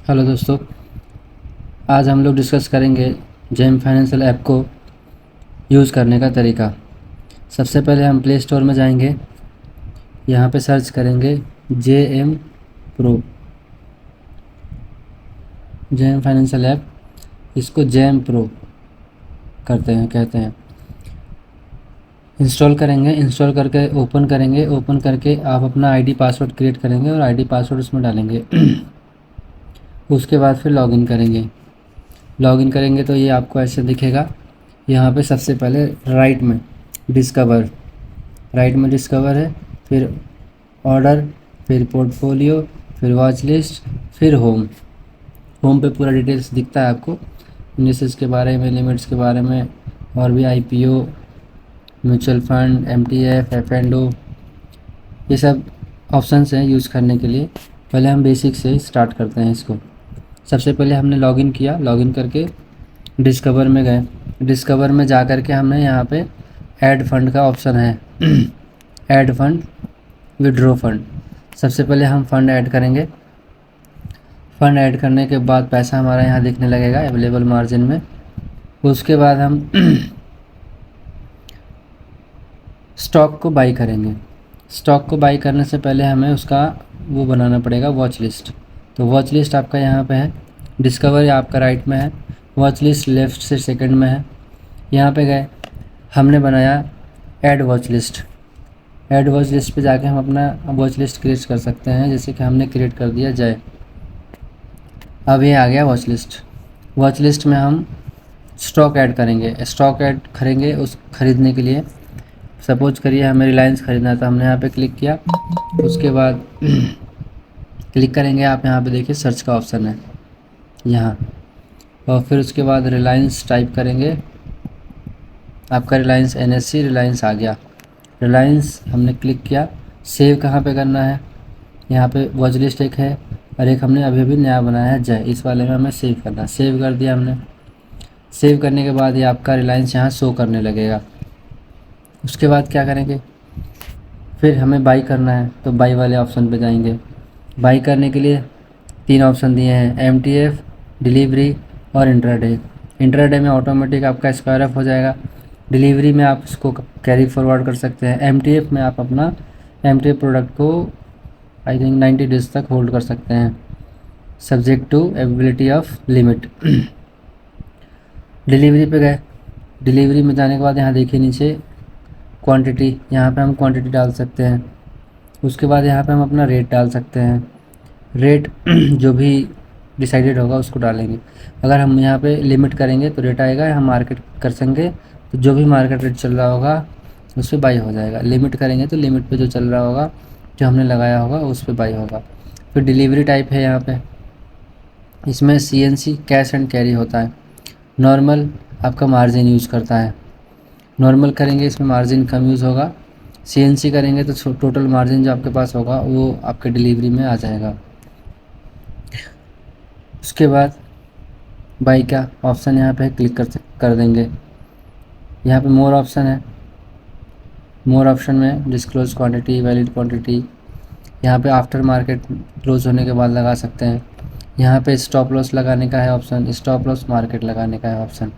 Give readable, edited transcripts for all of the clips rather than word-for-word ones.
Hello दोस्तों, आज हम लोग डिस्कस करेंगे जेम फाइनेंशियल ऐप को यूज़ करने का तरीका। सबसे पहले हम प्ले स्टोर में जाएंगे, यहाँ पे सर्च करेंगे JM pro, JM financial app, इसको जेम प्रो कहते हैं। इंस्टॉल करेंगे, इंस्टॉल करके ओपन करेंगे, ओपन करके आप अपना आईडी पासवर्ड क्रिएट करेंगे और आईडी पासवर्ड उसमें डालेंगे। उसके बाद फिर लॉगिन करेंगे। लॉगिन करेंगे तो ये आपको ऐसे दिखेगा। यहाँ पे सबसे पहले राइट में डिस्कवर है, फिर ऑर्डर, फिर पोर्टफोलियो, फिर वॉच लिस्ट, फिर होम पे पूरा डिटेल्स दिखता है आपको, इंडेक्सेस के बारे में, लिमिट्स के बारे में, और भी IPO, mutual fund, MTF, F&O, ये सब ऑप्शंस हैं यूज़ करने के लिए। पहले हम बेसिक से स्टार्ट करते हैं इसको। सबसे पहले हमने लॉगिन किया, लॉगिन करके डिस्कवर में गए। डिस्कवर में जा कर के हमने यहाँ पे ऐड फंड का ऑप्शन है, ऐड फंड, विड्रॉ फंड। सबसे पहले हम फ़ंड ऐड करेंगे। फ़ंड ऐड करने के बाद पैसा हमारा यहाँ दिखने लगेगा अवेलेबल मार्जिन में। उसके बाद हम स्टॉक को बाई करेंगे। स्टॉक को बाई करने से पहले हमें उसका वो बनाना पड़ेगा, वॉच लिस्ट। तो वॉच लिस्ट आपका यहाँ पे है, डिस्कवर आपका राइट में है, वॉच लिस्ट लेफ़्ट से सेकंड में है। यहाँ पे गए, हमने बनाया add watch list. Add watch list पे जाके हम अपना वॉच लिस्ट क्रिएट कर सकते हैं, जैसे कि हमने क्रिएट कर दिया जय। अब ये आ गया वॉच लिस्ट। वॉच लिस्ट में हम स्टॉक ऐड करेंगे, स्टॉक ऐड करेंगे उस खरीदने के लिए। सपोज करिए हमें रिलायंस खरीदना है, तो हमने यहाँ पे क्लिक किया। उसके बाद क्लिक करेंगे, आप यहाँ पे देखिए सर्च का ऑप्शन है यहाँ, और फिर उसके बाद रिलायंस टाइप करेंगे। आपका रिलायंस NSE रिलायंस आ गया। रिलायंस हमने क्लिक किया। सेव कहाँ पे करना है, यहाँ पे वॉच लिस्ट एक है और एक हमने अभी अभी नया बनाया है जय, इस वाले में हमें सेव करना है। सेव कर दिया हमने। सेव करने के बाद ये आपका रिलायंस यहाँ शो करने लगेगा। उसके बाद क्या करेंगे, फिर हमें बाई करना है, तो बाई वाले ऑप्शन पे जाएंगे। बाई करने के लिए 3 ऑप्शन दिए हैं, MTF, डिलीवरी और इंट्राडे। इंट्राडे में ऑटोमेटिक आपका स्क्वायर अप हो जाएगा। डिलीवरी में आप इसको कैरी फॉरवर्ड कर सकते हैं। MTF में आप अपना MTF प्रोडक्ट को आई थिंक 90 डेज तक होल्ड कर सकते हैं, subject to availability of limit. Delivery पे गए। डिलीवरी में जाने के बाद यहाँ देखिए नीचे क्वांटिटी, यहाँ पे हम क्वांटिटी डाल सकते हैं। उसके बाद यहाँ पे हम अपना रेट डाल सकते हैं। रेट जो भी डिसाइडेड होगा उसको डालेंगे। अगर हम यहाँ पे लिमिट करेंगे तो रेट आएगा, हम मार्केट कर सकेंगे तो जो भी मार्केट रेट चल रहा होगा उस पर बाई हो जाएगा। लिमिट करेंगे तो लिमिट पे जो चल रहा होगा, जो हमने लगाया होगा, उस पर बाई होगा। फिर डिलीवरी टाइप है यहाँ पे, इसमें CNC कैश एंड कैरी होता है। नॉर्मल आपका मार्जिन यूज़ करता है। नॉर्मल करेंगे इसमें मार्जिन कम यूज़ होगा। CNC करेंगे तो टोटल मार्जिन जो आपके पास होगा वो आपके डिलीवरी में आ जाएगा। उसके बाद बाई का ऑप्शन यहाँ पे क्लिक कर देंगे। यहाँ पे मोर ऑप्शन है। मोर ऑप्शन में डिस्क्लोज क्वांटिटी, वैलिड क्वांटिटी, यहाँ पे आफ्टर मार्केट क्लोज होने के बाद लगा सकते हैं। यहाँ पे स्टॉप लॉस लगाने का है ऑप्शन, स्टॉप लॉस मार्केट लगाने का है ऑप्शन।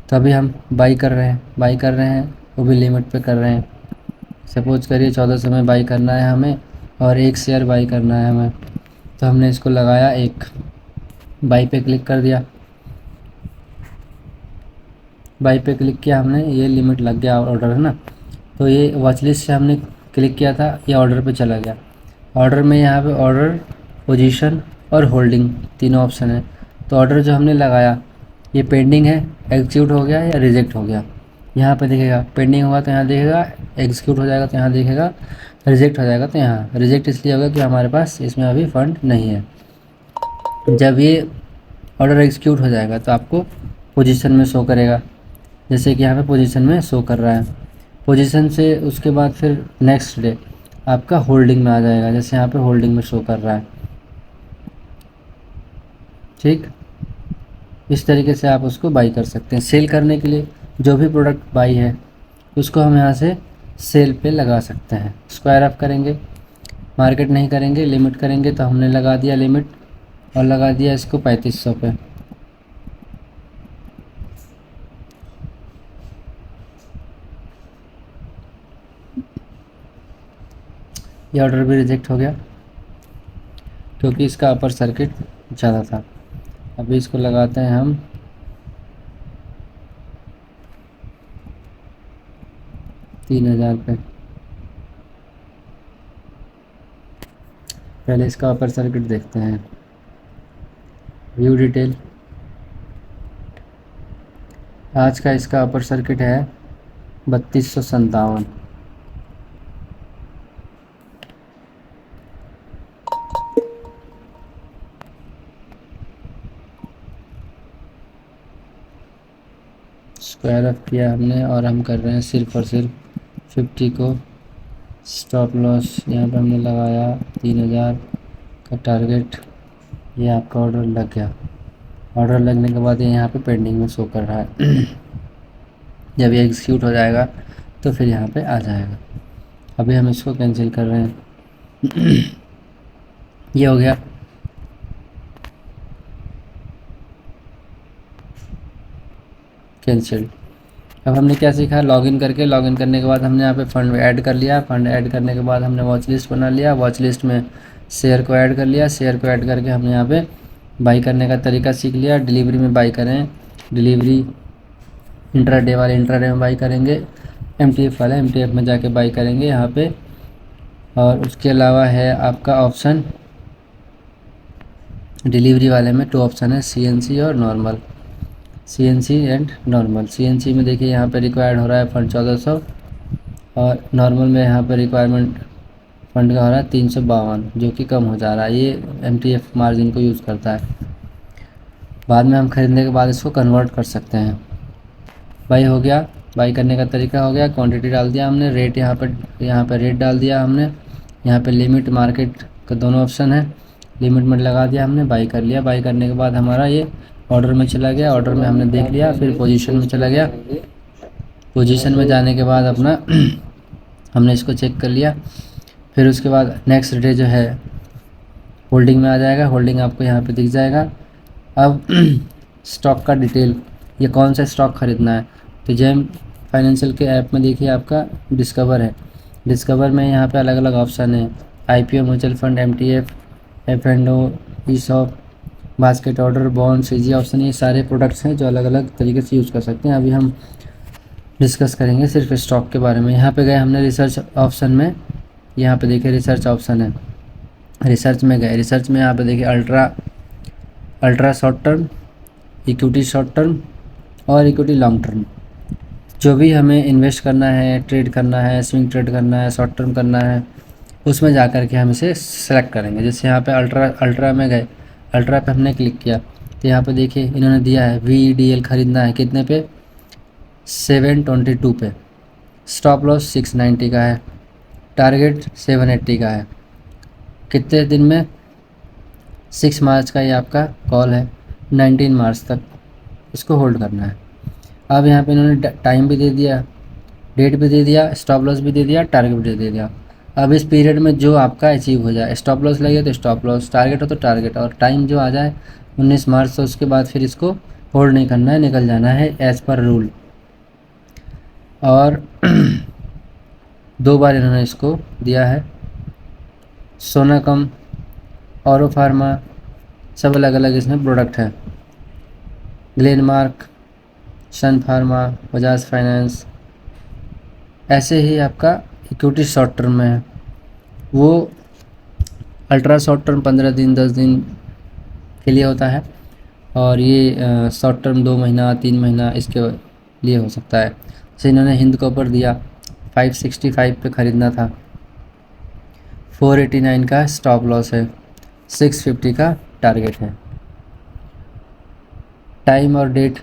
तो अभी हम बाई कर रहे हैं, वो भी लिमिट पे कर रहे हैं। सपोज करिए 1400 में बाई करना है हमें और 1 शेयर बाई करना है हमें, तो हमने इसको लगाया 1, बाई पे क्लिक कर दिया। बाई पे क्लिक किया हमने, ये लिमिट लग गया, ऑर्डर है ना, तो ये वॉच लिस्ट से हमने क्लिक किया था, ये ऑर्डर पे चला गया। ऑर्डर में यहाँ पे ऑर्डर, पोजीशन और होल्डिंग तीनों ऑप्शन है। तो ऑर्डर जो हमने लगाया ये पेंडिंग है, एग्जीक्यूट हो गया या रिजेक्ट हो गया, यहाँ पे दिखेगा। पेंडिंग होगा तो यहाँ दिखेगा, एग्जीक्यूट हो जाएगा तो यहाँ दिखेगा, रिजेक्ट हो जाएगा तो यहाँ। रिजेक्ट इसलिए होगा कि हमारे पास इसमें अभी फ़ंड नहीं है। जब ये ऑर्डर एग्जीक्यूट हो जाएगा तो आपको पोजीशन में शो करेगा, जैसे कि यहाँ पे पोजीशन में शो कर रहा है। पोजीशन से उसके बाद फिर नेक्स्ट डे आपका होल्डिंग में आ जाएगा, जैसे यहाँ पे होल्डिंग में शो कर रहा है। ठीक, इस तरीके से आप उसको बाई कर सकते हैं। सेल करने के लिए जो भी प्रोडक्ट बाई है उसको हम यहाँ से सेल पे लगा सकते हैं। स्क्वायर अप करेंगे, मार्केट नहीं करेंगे, लिमिट करेंगे, तो हमने लगा दिया लिमिट और लगा दिया इसको 3500 पे। ये ऑर्डर भी रिजेक्ट हो गया क्योंकि इसका अपर सर्किट ज़्यादा था। अभी इसको लगाते हैं हम 3000 पे। पहले इसका अपर सर्किट देखते हैं, व्यू डिटेल। आज का इसका अपर सर्किट है 3257। स्क्वायर ऑफ किया हमने और हम कर रहे हैं सिर्फ और सिर्फ 50 को स्टॉप लॉस यहाँ पे हमने लगाया 3000 का टारगेट। ये आपका ऑर्डर लग गया। ऑर्डर लगने के बाद ये यहाँ पे पेंडिंग में शो कर रहा है। जब ये एग्जीक्यूट हो जाएगा तो फिर यहाँ पे आ जाएगा। अभी हम इसको कैंसिल कर रहे हैं। ये हो गया। कैंसिल। अब हमने क्या सीखा, लॉगिन करने के बाद हमने यहाँ पे फंड ऐड कर लिया। फंड ऐड करने के बाद हमने वॉच लिस्ट बना लिया। वॉच लिस्ट में शेयर को ऐड कर लिया। शेयर को ऐड करके हमने यहाँ पे बाई करने का तरीका सीख लिया। डिलीवरी में बाई करें, डिलीवरी इंट्राडे वाले इंट्राडे में बाई करेंगे, एमटीएफ वाला एमटीएफ में जाके बाई करेंगे यहाँ पे। और उसके अलावा है आपका ऑप्शन, डिलीवरी वाले में 2 ऑप्शन है, सीएनसी और normal. CNC and normal. CNC में देखिए यहाँ पे रिक्वायर्ड हो रहा है फंड 1400 और नॉर्मल में यहाँ पे रिक्वायरमेंट फंड का हो रहा है 352, जो कि कम हो जा रहा है। ये एमटीएफ मार्जिन को यूज़ करता है। बाद में हम खरीदने के बाद इसको कन्वर्ट कर सकते हैं। बाई हो गया। बाई करने का तरीका हो गया। क्वांटिटी डाल दिया हमने, रेट यहाँ पे रेट डाल दिया हमने। यहाँ पे लिमिट मार्केट का दोनों ऑप्शन है, लिमिट में लगा दिया हमने, बाई कर लिया। बाई करने के बाद हमारा ये ऑर्डर में चला गया। ऑर्डर में हमने देख लिया, फिर पोजीशन में चला गया। पोजीशन में जाने के बाद अपना हमने इसको चेक कर लिया। फिर उसके बाद नेक्स्ट डे जो है होल्डिंग में आ जाएगा। होल्डिंग आपको यहाँ पे दिख जाएगा। अब स्टॉक का डिटेल, ये कौन सा स्टॉक खरीदना है, तो जेम फाइनेंशियल के ऐप में देखिए आपका डिस्कवर है। डिस्कवर में यहाँ पे अलग अलग ऑप्शन है, आईपीओ, म्यूचुअल फंड, एमटीएफ, एफ&ओ, ESOP, basket order, bond, CG option. ये सारे प्रोडक्ट्स हैं जो अलग अलग तरीके से यूज़ कर सकते हैं। अभी हम डिस्कस करेंगे सिर्फ स्टॉक के बारे में। यहाँ पे गए हमने रिसर्च ऑप्शन में, यहाँ पे देखिए रिसर्च ऑप्शन है, रिसर्च में गए। रिसर्च में यहाँ पे देखिए ultra short term, equity short term और इक्विटी लॉन्ग टर्म। जो भी हमें इन्वेस्ट करना है, ट्रेड करना है, स्विंग ट्रेड करना है, शॉर्ट टर्म करना है, उसमें जा कर के हम इसे सेलेक्ट करेंगे। जैसे यहाँ पे अल्ट्रा में गए, अल्ट्रा पे हमने क्लिक किया तो यहाँ पे देखिए इन्होंने दिया है VEDL खरीदना है कितने पे, 722 पे। स्टॉप लॉस 690 का है, टारगेट 780 का है। कितने दिन में, 6 मार्च का ये आपका कॉल है, 19 मार्च तक इसको होल्ड करना है। अब यहाँ पे इन्होंने टाइम भी दे दिया, डेट भी दे दिया, स्टॉप लॉस भी दे दिया, टारगेट भी दे दिया। अब इस पीरियड में जो आपका अचीव हो जाए, स्टॉप लॉस लगे तो स्टॉप लॉस, टारगेट हो तो टारगेट, और टाइम जो आ जाए 19 मार्च से, उसके बाद फिर इसको होल्ड नहीं करना है, निकल जाना है एज़ पर रूल। और 2 बार इन्होंने इसको दिया है। सोनाकम, औरो फार्मा, सब अलग अलग इसमें प्रोडक्ट है। ग्लेनमार्क, सन फार्मा, बजाज फाइनेंस, ऐसे ही आपका इक्विटी शॉर्ट टर्म में है। वो अल्ट्रा शॉर्ट टर्म 15 दिन 10 दिन के लिए होता है, और ये शॉर्ट टर्म 2 महीना 3 महीना इसके लिए हो सकता है। जैसे इन्होंने हिंद कॉपर दिया, 565 पे ख़रीदना था, 489 का स्टॉप लॉस है, 650 का टारगेट है। टाइम और डेट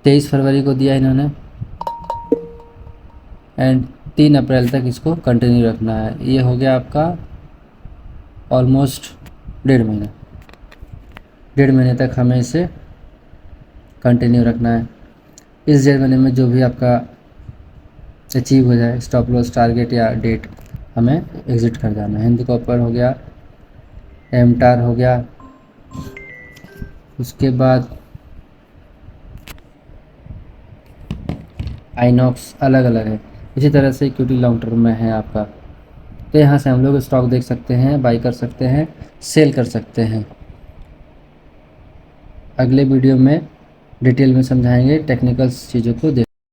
23 फरवरी को दिया इन्होंने, एंड 3 अप्रैल तक इसको कंटिन्यू रखना है। ये हो गया आपका ऑलमोस्ट 1.5 महीना। 1.5 महीने तक हमें इसे कंटिन्यू रखना है। इस 1.5 महीने में जो भी आपका अचीव हो जाए, स्टॉप लॉस, टारगेट या डेट, हमें एग्ज़िट कर जाना है। हिंद कॉपर हो गया, एमटार हो गया, उसके बाद आइनॉक्स अलग अलग है। इसी तरह से इक्विटी लॉन्ग टर्म में है आपका। तो यहाँ से हम लोग स्टॉक देख सकते हैं, बाई कर सकते हैं, सेल कर सकते हैं। अगले वीडियो में डिटेल में समझाएंगे, टेक्निकल चीज़ों को देख